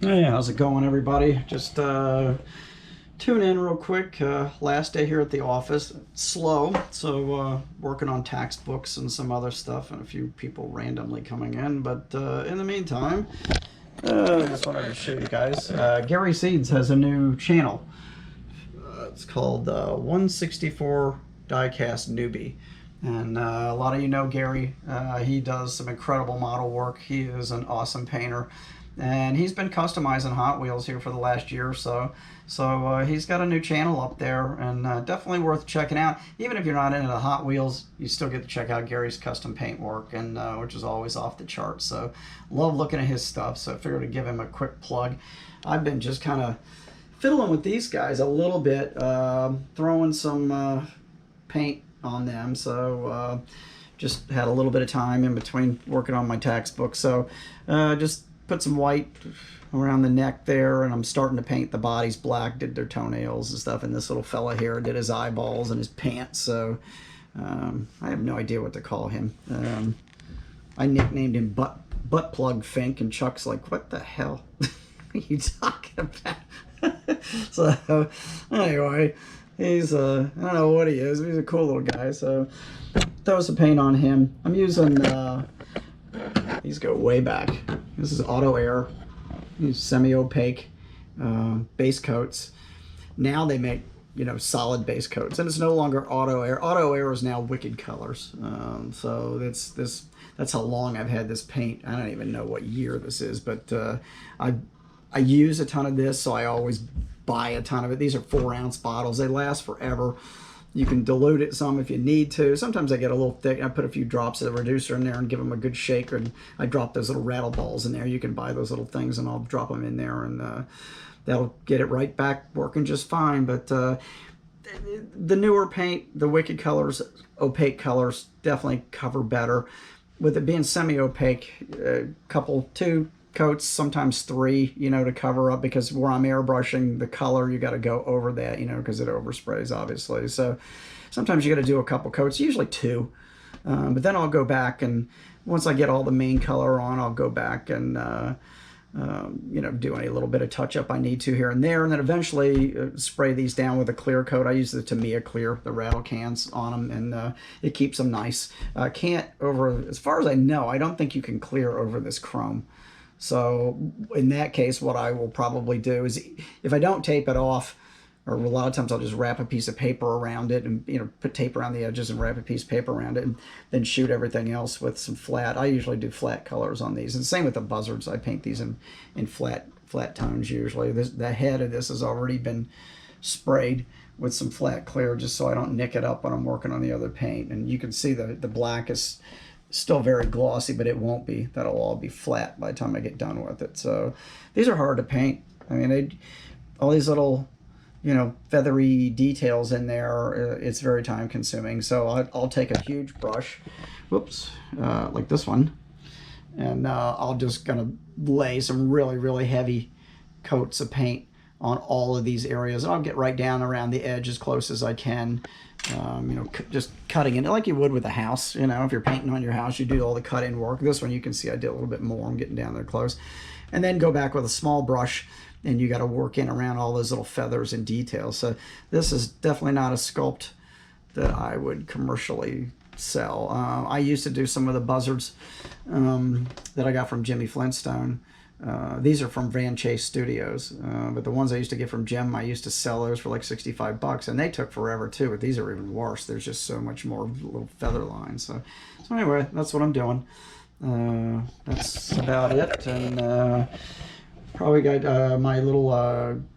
Hey, how's it going, everybody? Just tune in real quick. Last day here at the office. Slow, so working on tax books and some other stuff, and a few people randomly coming in. But in the meantime, I just wanted to show you guys. Gary Seeds has a new channel. It's called 164 Diecast Newbie. And a lot of you know Gary. He does some incredible model work. He is an awesome painter. And he's been customizing Hot Wheels here for the last year or so. So he's got a new channel up there, and definitely worth checking out. Even if you're not into the Hot Wheels, you still get to check out Gary's custom paint work, and which is always off the charts. So love looking at his stuff. So I figured to give him a quick plug. I've been just kind of fiddling with these guys a little bit, throwing some paint on them. So just had a little bit of time in between working on my tax book. So just put some white around the neck there, and I'm starting to paint the bodies black, did their toenails and stuff, and this little fella here did his eyeballs and his pants. So I have no idea what to call him. I nicknamed him butt plug Fink, and Chuck's like, what the hell are you talking about? So anyway, he's I don't know what he is, but he's a cool little guy. So throw some paint on him. I'm using these go way back. This is auto air. These semi-opaque base coats. Now they make, you know, solid base coats, and it's no longer auto air. Auto air is now Wicked Colors. So that's how long I've had this paint. I don't even know what year this is, but I use a ton of this, so I always buy a ton of it. These are 4-ounce bottles. They last forever. You can dilute it some if you need to. Sometimes I get a little thick. I put a few drops of the reducer in there and give them a good shake, and I drop those little rattle balls in there. You can buy those little things, and I'll drop them in there, and that'll get it right back working just fine. But the newer paint, the Wicked Colors, opaque colors, definitely cover better. With it being semi-opaque, two coats, sometimes 3, you know, to cover up, because where I'm airbrushing the color, you got to go over that, you know, because it oversprays, obviously. So sometimes you got to do a couple coats, usually 2. But then I'll go back, and once I get all the main color on, I'll go back and you know, do any little bit of touch up I need to here and there, and then eventually spray these down with a clear coat. I use the Tamiya clear, the rattle cans on them, and it keeps them nice. Can't over, as far as I know, I don't think you can clear over this chrome. So in that case, what I will probably do is, if I don't tape it off, or a lot of times I'll just wrap a piece of paper around it, and, you know, put tape around the edges and wrap a piece of paper around it, and then shoot everything else with some flat. I usually do flat colors on these, and same with the buzzards. I paint these in flat tones usually. The head of this has already been sprayed with some flat clear, just so I don't nick it up when I'm working on the other paint. And you can see the black is still very glossy, but it won't be. That'll all be flat by the time I get done with it. So these are hard to paint. I mean, all these little, you know, feathery details in there, it's very time consuming. So I'll take a huge brush, whoops, like this one, and I'll just gonna lay some really heavy coats of paint on all of these areas, and I'll get right down around the edge as close as I can. You know, just cutting it like you would with a house. You know, if you're painting on your house, you do all the cut-in work. This one, you can see I did a little bit more. I'm getting down there close. And then go back with a small brush, and you got to work in around all those little feathers and details. So this is definitely not a sculpt that I would commercially sell. I used to do some of the buzzards that I got from Jimmy Flintstone. These are from Van Chase Studios, but the ones I used to get from Jim, I used to sell those for like 65 bucks, and they took forever too, but these are even worse. There's just so much more little feather lines. So anyway, that's what I'm doing. That's about it. And probably got my little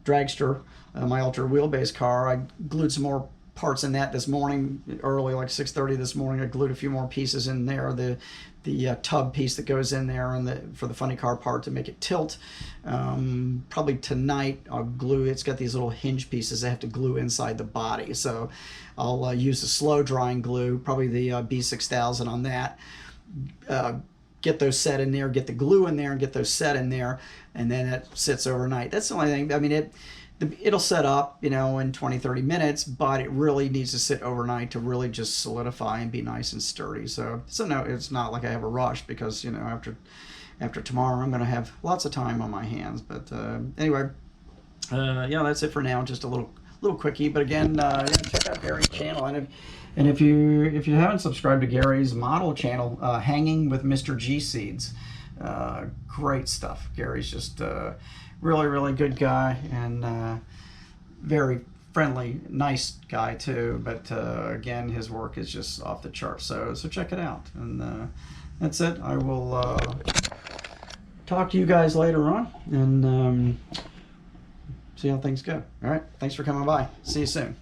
dragster, my ultra wheelbase car. I glued some more parts in that this morning, early, like 6:30 this morning. I glued a few more pieces in there. The tub piece that goes in there, and for the funny car part to make it tilt. Probably tonight I'll glue. It's got these little hinge pieces I have to glue inside the body, so I'll use the slow drying glue, probably the B6000 on that. Get those set in there, get the glue in there, and get those set in there, and then it sits overnight. That's the only thing. I mean, it'll set up, you know, in 20-30 minutes, but it really needs to sit overnight to really just solidify and be nice and sturdy. So no, it's not like I have a rush, because, you know, after tomorrow, I'm going to have lots of time on my hands. But anyway, yeah, that's it for now. Just a little quickie. But again, yeah, check out Gary's channel. And if you haven't subscribed to Gary's model channel, Hanging with Mr. G Seeds, great stuff. Gary's just really good guy, and very friendly, nice guy too. But again, his work is just off the charts. So check it out. And that's it. I will talk to you guys later on, and see how things go. All right. Thanks for coming by. See you soon.